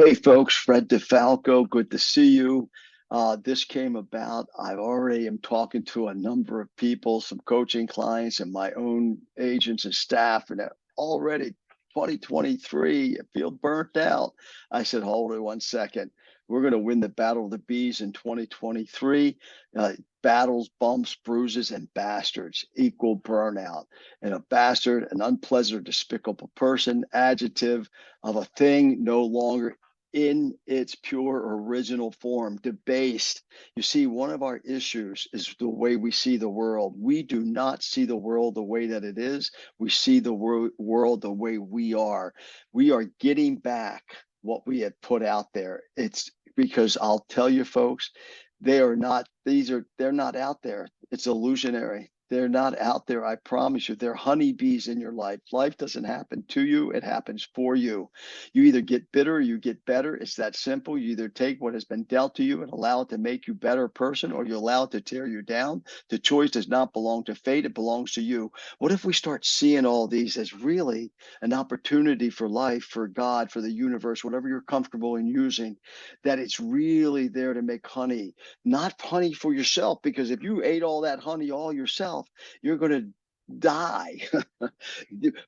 Hey folks, Fred DeFalco, good to see you. This came about. I already am talking to a number of people, some coaching clients and my own agents and staff, and already 2023, I feel burnt out. I said, hold it 1 second. We're going to win the battle of the bees in 2023. Battles, bumps, bruises, and bastards equal burnout. And a bastard, an unpleasant or despicable person, adjective of a thing no longer in its pure original form, debased. You see, one of our issues is the way we see the world. We do not see the world the way that it is. We see the world the way we are. We are getting back what we had put out there. It's because I'll tell you, folks, they're not out there. It's illusionary. They're not out there. I promise you, they're honeybees in your life. Life doesn't happen to you, it happens for you. You either get bitter or you get better. It's that simple. You either take what has been dealt to you and allow it to make you a better person, or you allow it to tear you down. The choice does not belong to fate, it belongs to you. What if we start seeing all these as really an opportunity for life, for God, for the universe, whatever you're comfortable in using, that it's really there to make honey, not honey for yourself, because if you ate all that honey all yourself, you're going to die.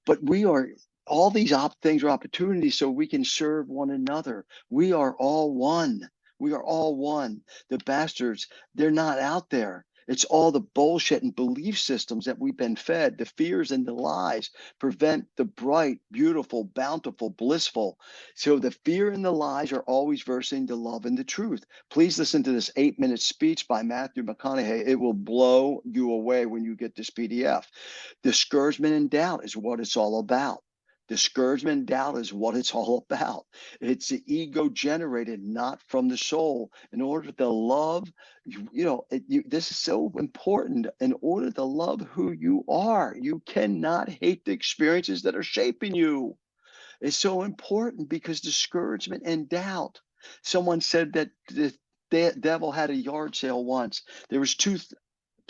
But we are all these things are opportunities so we can serve one another. We are all one. We are all one. The bastards, they're not out there. It's all the bullshit and belief systems that we've been fed, the fears and the lies prevent the bright, beautiful, bountiful, blissful. So the fear and the lies are always versing the love and the truth. Please listen to this 8-minute speech by Matthew McConaughey. It will blow you away when you get this PDF. Discouragement and doubt is what it's all about. Discouragement and doubt is what it's all about. It's the ego generated, not from the soul. In order to love, this is so important. In order to love who you are, you cannot hate the experiences that are shaping you. It's so important because discouragement and doubt. Someone said that the devil had a yard sale once. There was two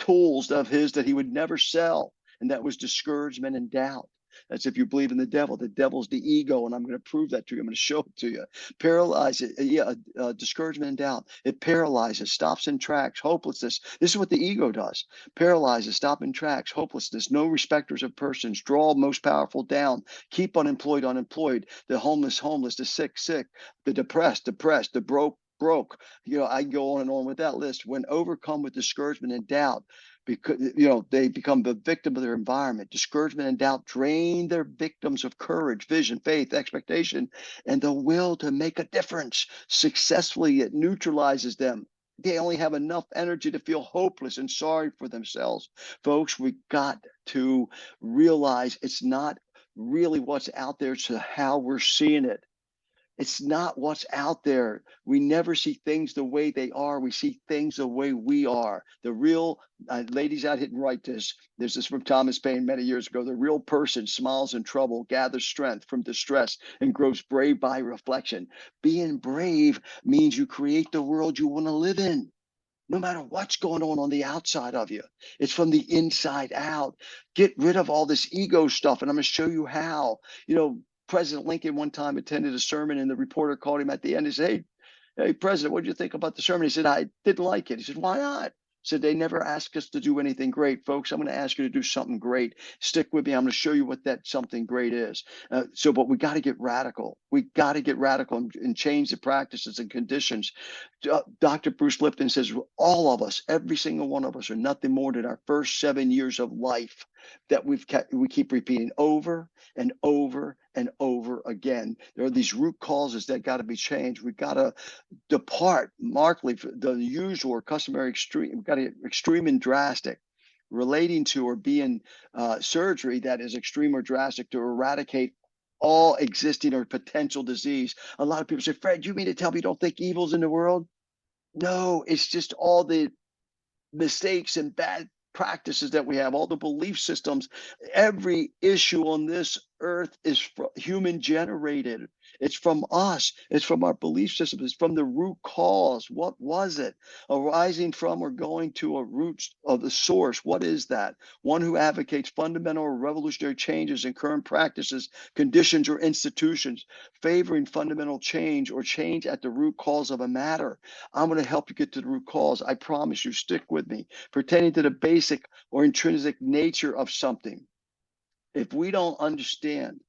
tools of his that he would never sell, and that was discouragement and doubt. That's if you believe in the devil. The devil's the ego, and I'm going to prove that to you. I'm going to show it to you. Paralyze it. Yeah, discouragement and doubt. It paralyzes, stops in tracks, hopelessness. This is what the ego does. Paralyzes, stop in tracks, hopelessness. No respecters of persons. Draw most powerful down. Keep unemployed, unemployed. The homeless, homeless. The sick, sick. The depressed, depressed. The broke, broke. I can go on and on with that list. When overcome with discouragement and doubt, because they become the victim of their environment. Discouragement and doubt drain their victims of courage, vision, faith, expectation, and the will to make a difference. Successfully, it neutralizes them. They only have enough energy to feel hopeless and sorry for themselves. Folks, we got to realize it's not really what's out there, it's how we're seeing it. It's not what's out there. We never see things the way they are. We see things the way we are. The real, ladies out here and write this. There's this from Thomas Paine many years ago. The real person smiles in trouble, gathers strength from distress, and grows brave by reflection. Being brave means you create the world you want to live in. No matter what's going on the outside of you, it's from the inside out. Get rid of all this ego stuff, and I'm going to show you how. President Lincoln one time attended a sermon, and the reporter called him at the end and said, hey, President, what did you think about the sermon? He said, I didn't like it. He said, why not? He said, they never ask us to do anything great. Folks, I'm going to ask you to do something great. Stick with me. I'm going to show you what that something great is. But we got to get radical. We got to get radical and change the practices and conditions. Dr. Bruce Lipton says, all of us, every single one of us, are nothing more than our first 7 years of life that we keep repeating over and over and over again. There are these root causes that got to be changed. We got to depart markedly from the usual or customary extreme. We've got to get extreme and drastic, relating to or being surgery that is extreme or drastic to eradicate all existing or potential disease. A lot of people say, Fred, you mean to tell me you don't think evil's in the world? No, it's just all the mistakes and bad practices that we have, all the belief systems. Every issue on this earth is human generated. It's from us. It's from our belief system. It's from the root cause. What was it? Arising from or going to a root of the source. What is that? One who advocates fundamental or revolutionary changes in current practices, conditions, or institutions, favoring fundamental change or change at the root cause of a matter. I'm going to help you get to the root cause. I promise you, stick with me. Pertaining to the basic or intrinsic nature of something. If we don't understand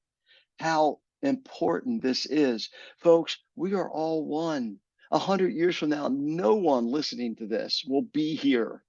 how important this is, folks, we are all one. 100 years from now, no one listening to this will be here.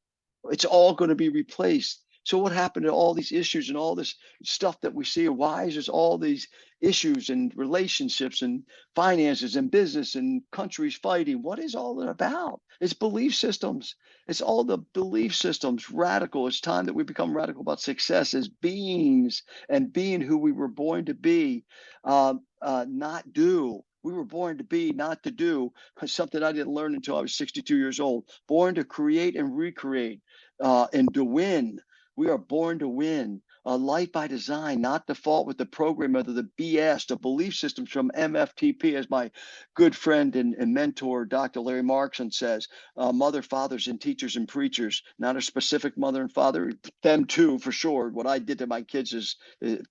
It's all going to be replaced. So what happened to all these issues and all this stuff that we see? Why is there all these issues and relationships and finances and business and countries fighting? What is all that about? It's belief systems. It's all the belief systems. Radical. It's time that we become radical about success as beings and being who we were born to be, not do. We were born to be, not to do. Something I didn't learn until I was 62 years old. Born to create and recreate, and to win. We are born to win. A life by design, not default with the program of the BS, the belief systems from MFTP, as my good friend and mentor, Dr. Larry Markson says, mother, fathers, and teachers and preachers, not a specific mother and father, them too, for sure. What I did to my kids is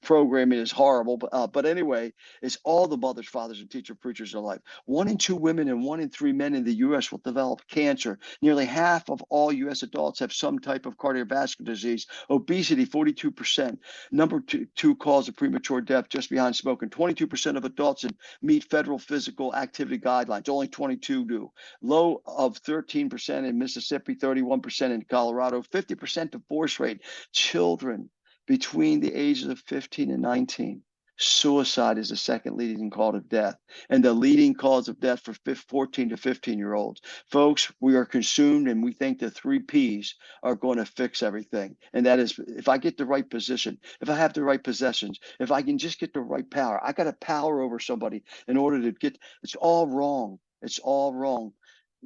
programming is horrible. But anyway, it's all the mothers, fathers, and teacher preachers in life. 1 in 2 women and 1 in 3 men in the U.S. will develop cancer. Nearly half of all U.S. adults have some type of cardiovascular disease. Obesity, 42%. Number two cause of premature death, just behind smoking. 22% of adults meet federal physical activity guidelines. Only 22 do. Low of 13% in Mississippi, 31% in Colorado, 50% divorce rate. Children between the ages of 15 and 19. Suicide is the second leading cause of death, and the leading cause of death for 14 to 15-year-olds. Folks, we are consumed, and we think the 3 Ps are going to fix everything. And that is, if I get the right position, if I have the right possessions, if I can just get the right power, I got to power over somebody in order to get. It's all wrong. It's all wrong.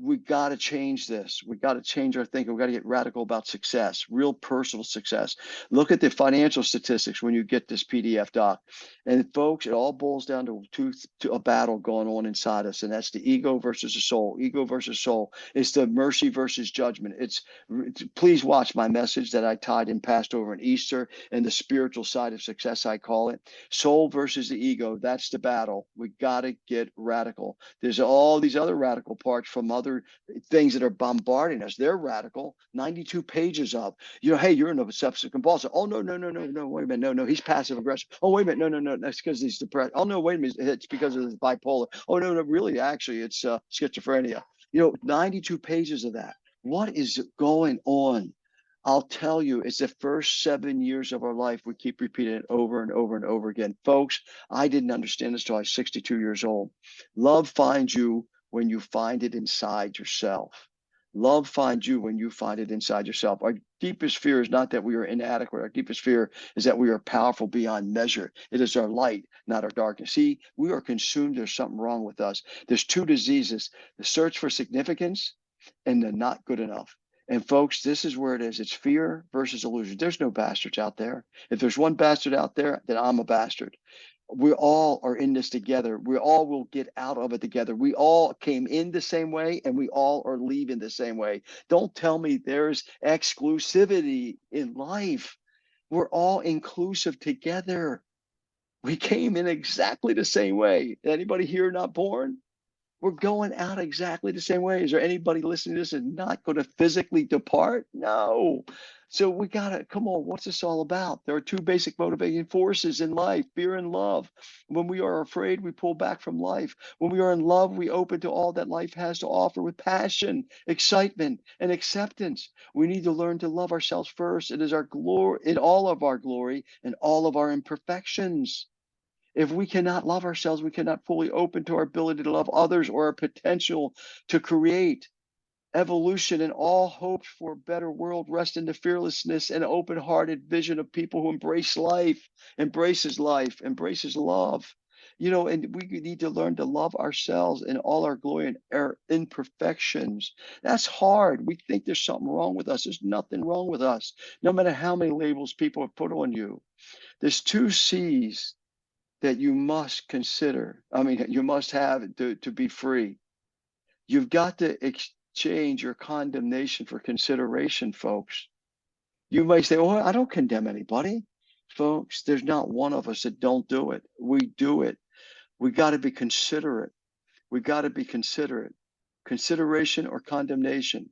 We got to change this. We got to change our thinking. We got to get radical about success, real personal success. Look at the financial statistics when you get this PDF doc. And folks, it all boils down to a battle going on inside us, and that's the ego versus the soul. Ego versus soul. It's the mercy versus judgment. Please watch my message that I tied in Passover and Easter, and the spiritual side of success, I call it. Soul versus the ego. That's the battle. We got to get radical. There's all these other radical parts from other things that are bombarding us. They're radical. 92 pages of, hey, you're an obsessive compulsive. Oh, no, wait a minute. No, he's passive aggressive. Oh, wait a minute. No, that's because he's depressed. Oh, no, wait a minute. It's because of his bipolar. Oh, no, really, actually, it's schizophrenia. 92 pages of that. What is going on? I'll tell you, it's the first 7 years of our life. We keep repeating it over and over and over again. Folks, I didn't understand this until I was 62 years old. Love finds you when you find it inside yourself. Love finds you when you find it inside yourself. Our deepest fear is not that we are inadequate. Our deepest fear is that we are powerful beyond measure. It is our light, not our darkness. See, we are consumed. There's something wrong with us. There's 2 diseases, the search for significance and the not good enough. And folks, this is where it is. It's fear versus illusion. There's no bastards out there. If there's one bastard out there, then I'm a bastard. We all are in this together. We all will get out of it together. We all came in the same way, and we all are leaving the same way. Don't tell me there's exclusivity in life. We're all inclusive together. We came in exactly the same way. Anybody here not born? We're going out exactly the same way. Is there anybody listening to this and not going to physically depart? No. So we got to, come on, what's this all about? There are 2 basic motivating forces in life, fear and love. When we are afraid, we pull back from life. When we are in love, we open to all that life has to offer with passion, excitement, and acceptance. We need to learn to love ourselves first. It is our glory, in all of our glory and all of our imperfections. If we cannot love ourselves, we cannot fully open to our ability to love others or our potential to create. Evolution and all hopes for a better world rest in the fearlessness and open-hearted vision of people who embraces life, embraces love. And we need to learn to love ourselves in all our glory and our imperfections. That's hard. We think there's something wrong with us. There's nothing wrong with us, no matter how many labels people have put on you. There's 2 C's that you must consider. I mean, you must have to be free. You've got to exchange your condemnation for consideration, folks. You may say, "Oh, I don't condemn anybody." Folks, there's not one of us that don't do it. We do it. We got to be considerate. We got to be considerate. Consideration or condemnation.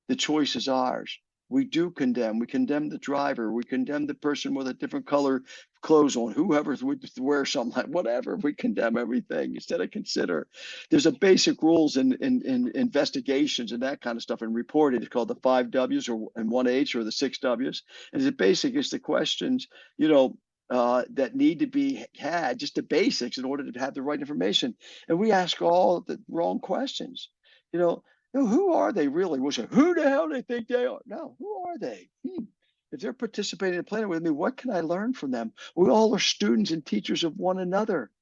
The choice is ours. We do condemn. We condemn the driver. We condemn the person with a different color clothes on, whoever would wear something like whatever. We condemn everything instead of consider. There's a basic rules in investigations and that kind of stuff and reporting. It's called the 5 W's or and 1 H or the 6 W's. And the basic is the questions, that need to be had, just the basics in order to have the right information. And we ask all the wrong questions. You know, no, who are they really? We'll say, who the hell do they think they are? No, who are they? If they're participating in the planet with me, what can I learn from them? We all are students and teachers of one another.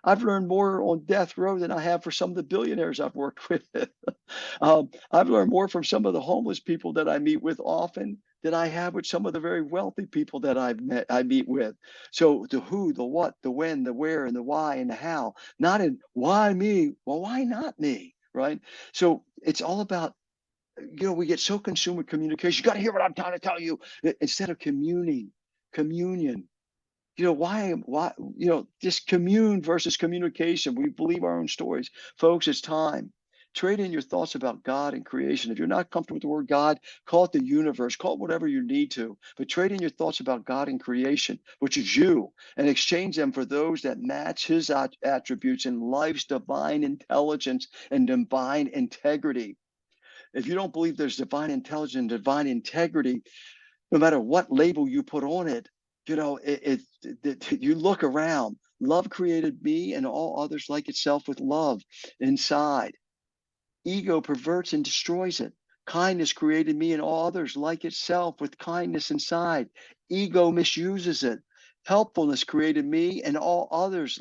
I've learned more on death row than I have for some of the billionaires I've worked with. I've learned more from some of the homeless people that I meet with often than I have with some of the very wealthy people that I meet with. So the who, the what, the when, the where, and the why, and the how. Not in why me? Well, why not me? Right? So it's all about, we get so consumed with communication. You got to hear what I'm trying to tell you instead of communion. Why, just commune versus communication. We believe our own stories. Folks, it's time. Trade in your thoughts about God and creation. If you're not comfortable with the word God, call it the universe, call it whatever you need to. But trade in your thoughts about God and creation, which is you, and exchange them for those that match his attributes in life's divine intelligence and divine integrity. If you don't believe there's divine intelligence and divine integrity, no matter what label you put on it, you look around. Love created me and all others like itself with love inside. Ego perverts and destroys it. Kindness created me and all others like itself with kindness inside. Ego misuses it. Helpfulness created me and all others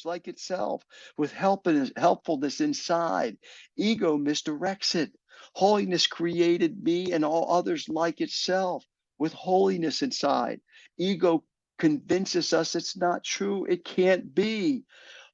like itself with helpfulness inside. Ego misdirects it. Holiness created me and all others like itself with holiness inside. Ego convinces us it's not true. It can't be.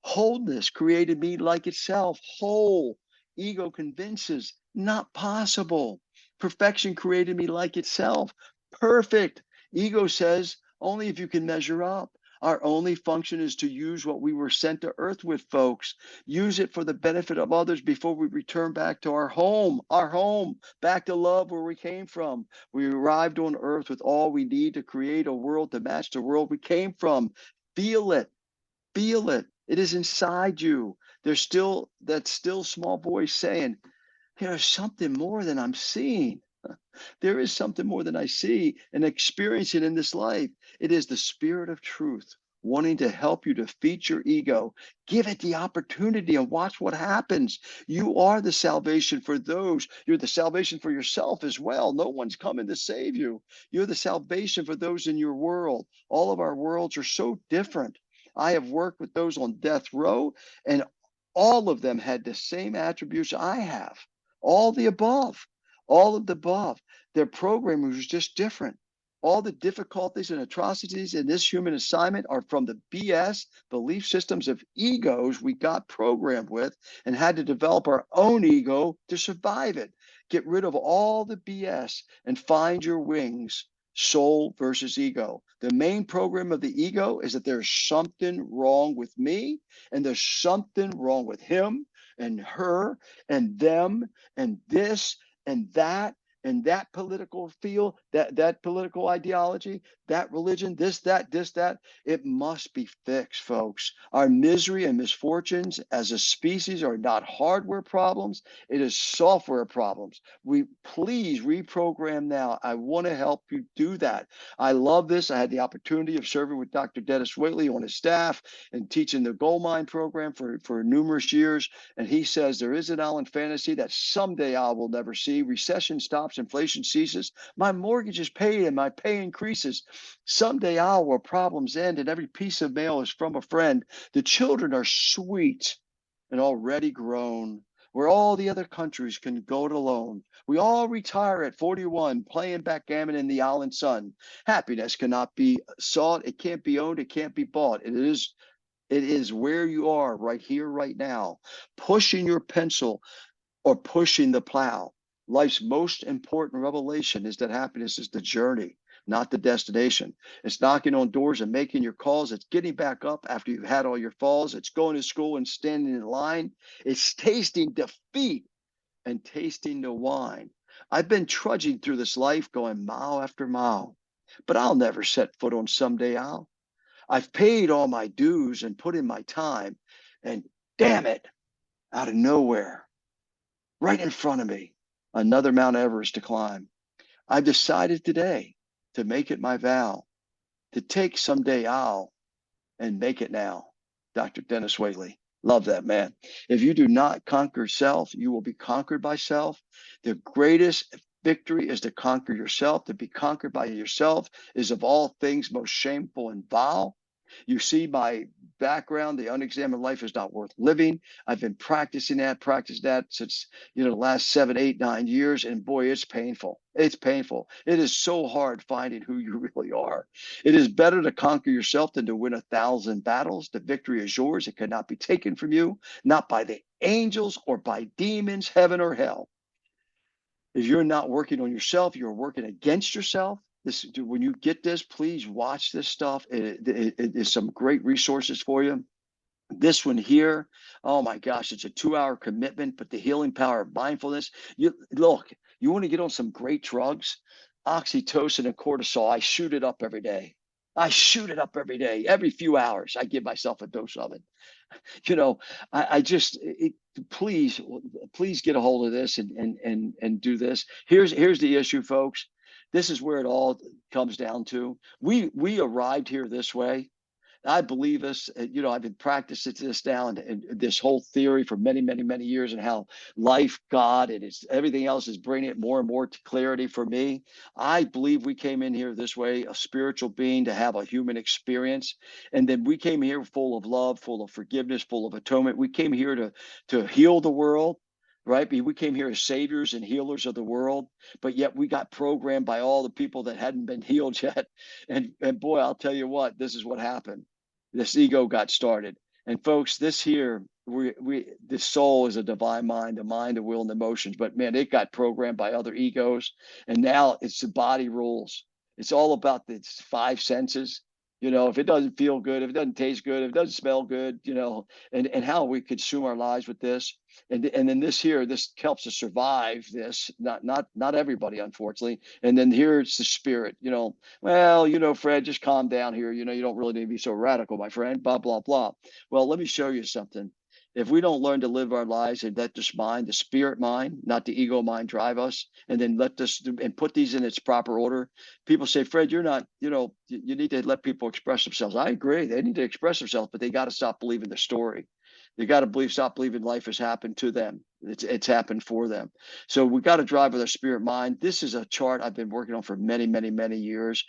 Wholeness created me like itself, whole. Ego convinces, not possible. Perfection created me like itself, perfect. Ego says, only if you can measure up. Our only function is to use what we were sent to earth with, folks. Use it for the benefit of others before we return back to our home, back to love where we came from. We arrived on earth with all we need to create a world to match the world we came from. Feel it. Feel it. It is inside you. There's still that still small voice saying, there's something more than I'm seeing. There is something more than I see and experience it in this life. It is the spirit of truth wanting to help you defeat your ego. Give it the opportunity and watch what happens. You are the salvation for those. You're the salvation for yourself as well. No one's coming to save you. You're the salvation for those in your world. All of our worlds are so different. I have worked with those on death row, and all of them had the same attributes I have. All the above, all of the above. Their programming was just different. All the difficulties and atrocities in this human assignment are from the BS belief systems of egos we got programmed with and had to develop our own ego to survive it. Get rid of all the BS and find your wings. Soul versus ego. The main program of the ego is that there's something wrong with me and there's something wrong with him and her and them and this and that political field, that political ideology, that religion, this, that, it must be fixed, folks. Our misery and misfortunes as a species are not hardware problems, it is software problems. We please reprogram now. I want to help you do that. I love this. I had the opportunity of serving with Dr. Dennis Waitley on his staff and teaching the Gold Mine program for numerous years. And he says there is an island fantasy that someday I will never see. Recession stops, inflation ceases. My mortgage is paid and my pay increases. Someday where problems end and every piece of mail is from a friend. The children are sweet and already grown. where all the other countries can go it alone. We all retire at 41, playing backgammon in the island sun. Happiness cannot be sought, it can't be owned, it can't be bought. It is where you are right here, right now, pushing your pencil or pushing the plow. Life's most important revelation is that happiness is the journey, not the destination. It's knocking on doors and making your calls. It's getting back up after you've had all your falls. It's going to school and standing in line. It's tasting defeat and tasting the wine. I've been trudging through this life going mile after mile, but I'll never set foot on someday I've paid all my dues and put in my time, and damn it, out of nowhere, right in front of me, another Mount Everest to climb. I've decided today to make it my vow to take someday I'll and make it now. Dr. Dennis Whaley. Love that, man. If you do not conquer self, you will be conquered by self. The greatest victory is to conquer yourself. To be conquered by yourself is of all things most shameful and vile. You see my background, the unexamined life is not worth living. I've been practicing that since the last 7, 8, 9 years. And boy, it's painful. It's painful. It is so hard finding who you really are. It is better to conquer yourself than to win 1,000 battles. The victory is yours. It cannot be taken from you, not by the angels or by demons, heaven or hell. If you're not working on yourself, you're working against yourself. When you get this, please watch this stuff. It is some great resources for you. This one here, oh my gosh, it's a 2-hour commitment, but the healing power of mindfulness. You want to get on some great drugs, oxytocin and cortisol. I shoot it up every day. Every few hours. I give myself a dose of it. you know, I just please get a hold of this and do this. Here's the issue, folks. This is where it all comes down to. We arrived here this way. I believe this. I've been practicing this now and this whole theory for many, many, many years, and how life, God, and everything else is bringing it more and more to clarity for me. I believe we came in here this way, a spiritual being to have a human experience, and then we came here full of love, full of forgiveness, full of atonement. We came here to heal the world. Right? We came here as saviors and healers of the world, but yet we got programmed by all the people that hadn't been healed yet. And boy, I'll tell you what, this is what happened. This ego got started. And folks, this here, the soul is a divine mind, the mind, the will, and the emotions. But man, it got programmed by other egos, and now it's the body rules. It's all about the 5 senses. If it doesn't feel good, if it doesn't taste good, if it doesn't smell good, and how we consume our lives with this, and then this helps us survive this. Not everybody, unfortunately. And then here it's the spirit. Well, Fred, just calm down here. You don't really need to be so radical, my friend. Blah blah blah. Well, let me show you something. If we don't learn to live our lives and let this mind, the spirit mind, not the ego mind, drive us, and then let this and put these in its proper order. People say, Fred, you're not, you need to let people express themselves. I agree. They need to express themselves, but they got to stop believing the story. They got to stop believing life has happened to them. It's happened for them. So we got to drive with our spirit mind. This is a chart I've been working on for many, many, many years.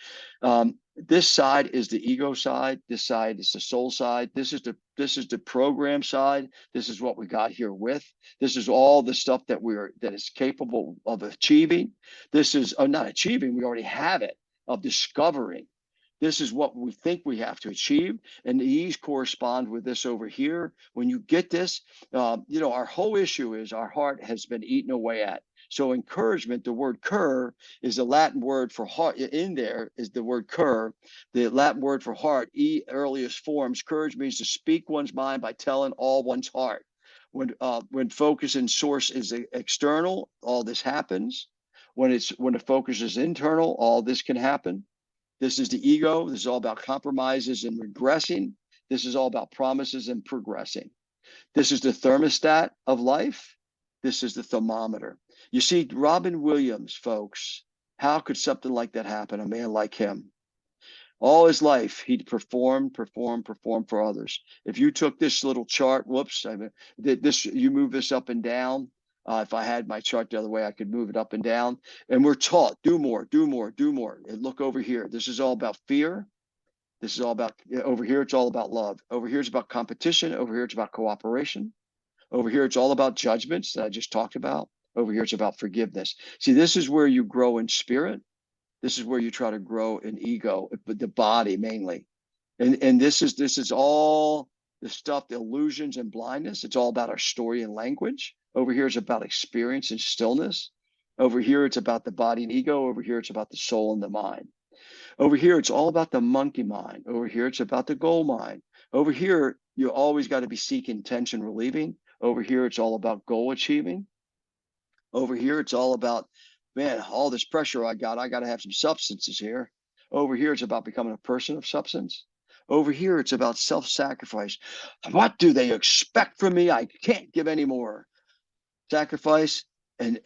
This side is the ego side. This side is the soul side. This is the program side. This is what we got here with. This is all the stuff that is capable of achieving. This is not achieving. We already have it, of discovering. This is what we think we have to achieve. And these correspond with this over here. When you get this, our whole issue is our heart has been eaten away at. So encouragement, the word cur is a Latin word for heart. In there is the word cur, the Latin word for heart, earliest forms. Courage means to speak one's mind by telling all one's heart. When focus and source is external, all this happens. When the focus is internal, all this can happen. This is the ego. This is all about compromises and regressing. This is all about promises and progressing. This is the thermostat of life. This is the thermometer. You see, Robin Williams, folks, how could something like that happen? A man like him. All his life, he'd perform for others. If you took this little chart, you move this up and down. If I had my chart the other way, I could move it up and down. And we're taught, do more, do more, do more. And look over here. This is all about fear. This is all about, over here, it's all about love. Over here, it's about competition. Over here, it's about cooperation. Over here, it's all about judgments that I just talked about. Over here, it's about forgiveness. See, this is where you grow in spirit. This is where you try to grow in ego, but the body mainly. And this is all the stuff, the illusions and blindness. It's all about our story and language. Over here, it's about experience and stillness. Over here, it's about the body and ego. Over here, it's about the soul and the mind. Over here, it's all about the monkey mind. Over here, it's about the goal mind. Over here, you always got to be seeking tension relieving. Over here, it's all about goal achieving. Over here, it's all about, man, all this pressure I got to have some substances here. Over here, it's about becoming a person of substance. Over here, it's about self-sacrifice. What do they expect from me? I can't give any more. Sacrifice and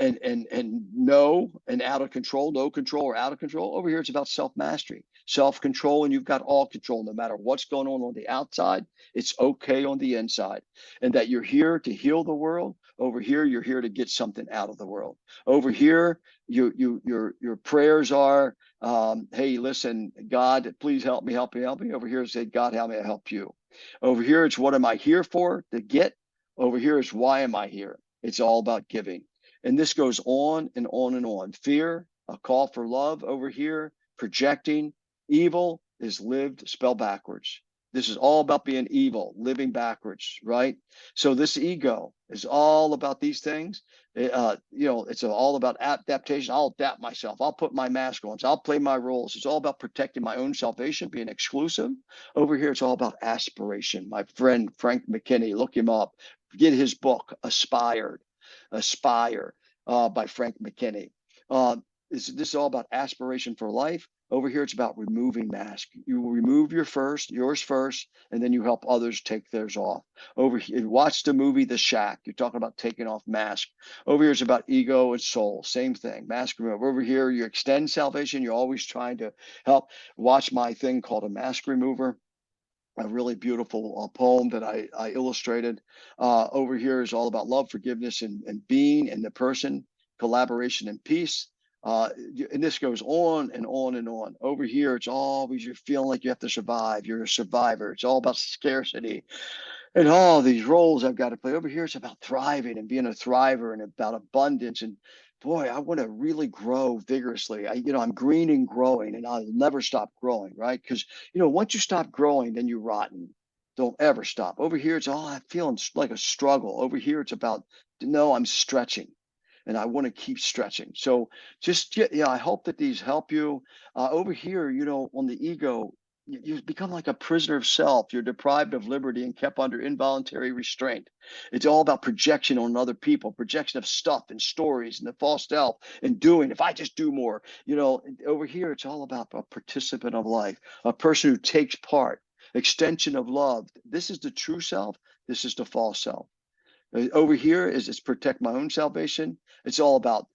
no and out of control, no control or out of control. Over here, it's about self-mastery, self-control, and you've got all control no matter what's going on the outside. It's okay on the inside, and that you're here to heal the world. Over here, you're here to get something out of the world. Over here, your prayers are, hey, listen, God, please help me, help me, help me. Over here, say, God, help me, I help you. Over here, it's what am I here for? To get. Over here is why am I here? It's all about giving. And this goes on and on and on. Fear, a call for love over here, projecting. Evil is lived, spelled backwards. This is all about being evil, living backwards, right? So this ego is all about these things. It's all about adaptation. I'll adapt myself. I'll put my mask on. So I'll play my roles. It's all about protecting my own salvation, being exclusive. Over here, it's all about aspiration. My friend Frank McKinney, look him up. Get his book, Aspire, by Frank McKinney. This is all about aspiration for life. Over here, it's about removing mask. You remove yours first, and then you help others take theirs off. Over here, watch the movie The Shack. You're talking about taking off mask. Over here, it's about ego and soul. Same thing. Mask remover. Over here, you extend salvation. You're always trying to help. Watch my thing called A Mask Remover, a really beautiful poem that I illustrated. Over here is all about love, forgiveness, and being and the person, collaboration and peace. And this goes on and on and on. Over here, it's always you're feeling like you have to survive. You're a survivor. It's all about scarcity and all these roles I've got to play. Over here, it's about thriving and being a thriver and about abundance. And boy, I want to really grow vigorously. I'm green and growing, and I'll never stop growing, right? Because once you stop growing, then you're rotten. Don't ever stop. Over here, it's I'm feeling like a struggle. Over here, it's about no, I'm stretching, and I want to keep stretching. So just I hope that these help you. Over here, on the ego, you become like a prisoner of self. You're deprived of liberty and kept under involuntary restraint. It's all about projection on other people, projection of stuff and stories and the false self and doing. If I just do more, over here, it's all about a participant of life, a person who takes part, extension of love. This is the true self. This is the false self. Over here is it's protect my own salvation. It's all about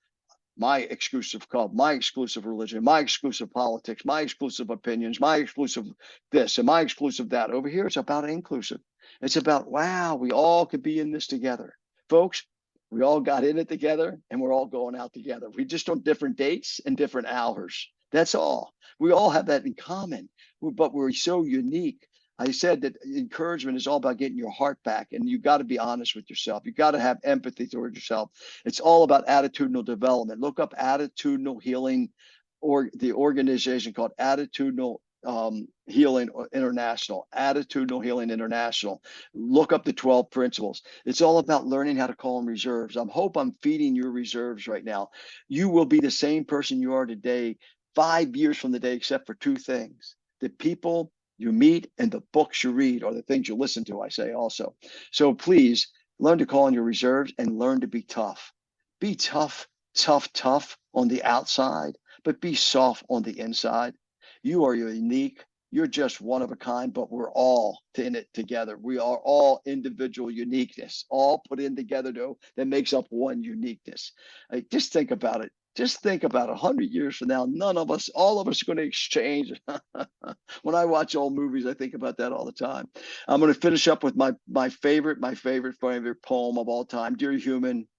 my exclusive club, my exclusive religion, my exclusive politics, my exclusive opinions, my exclusive this and my exclusive that. Over here, it's about inclusive. It's about, wow, we all could be in this together. Folks, we all got in it together and we're all going out together. We just on different dates and different hours. That's all. We all have that in common, but we're so unique. I said that encouragement is all about getting your heart back, and you got to be honest with yourself. You got to have empathy towards yourself. It's all about attitudinal development. Look up attitudinal healing, or the organization called Attitudinal Healing International. Attitudinal Healing International. Look up the 12 principles. It's all about learning how to call in reserves. I hope I'm feeding your reserves right now. You will be the same person you are today 5 years from the day, except for two things: the people you meet and the books you read, or the things you listen to, I say also. So please learn to call in your reserves and learn to be tough. Be tough, tough, tough on the outside, but be soft on the inside. You are unique. You're just one of a kind, but we're all in it together. We are all individual uniqueness, all put in together that makes up one uniqueness. Just think about it. Just think about 100 years from now, all of us are going to exchange. When I watch old movies, I think about that all the time. I'm going to finish up with my favorite poem of all time. Dear human,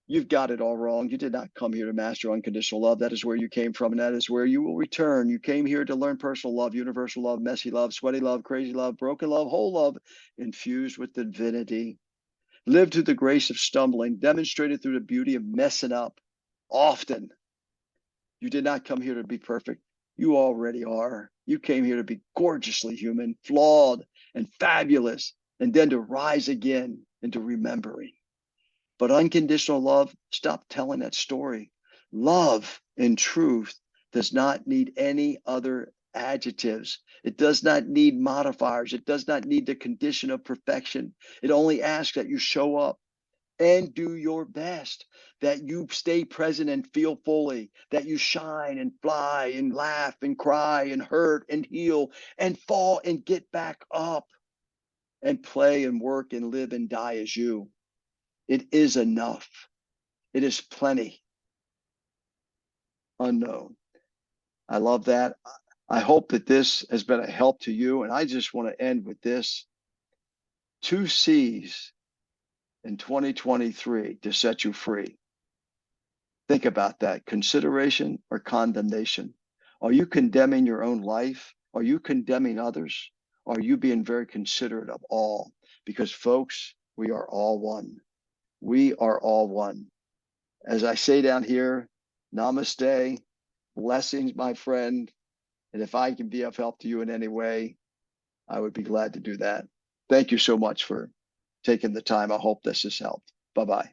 you've got it all wrong. You did not come here to master unconditional love. That is where you came from, and that is where you will return. You came here to learn personal love, universal love, messy love, sweaty love, crazy love, broken love, whole love, infused with divinity. Live through the grace of stumbling, demonstrated through the beauty of messing up often. You did not come here to be perfect. You already are. You came here to be gorgeously human, flawed and fabulous, and then to rise again into remembering. But unconditional love, stop telling that story. Love in truth does not need any other adjectives. It does not need modifiers. It does not need the condition of perfection. It only asks that you show up and do your best, that you stay present and feel fully, that you shine and fly and laugh and cry and hurt and heal and fall and get back up and play and work and live and die as you. It is enough. It is plenty unknown. I love that. I hope that this has been a help to you. And I just want to end with this: 2 C's in 2023 to set you free. Think about that: consideration or condemnation. Are you condemning your own life? Are you condemning others? Are you being very considerate of all? Because, folks, we are all one. We are all one. As I say down here, namaste, blessings, my friend. And if I can be of help to you in any way, I would be glad to do that. Thank you so much for taking the time. I hope this has helped. Bye-bye.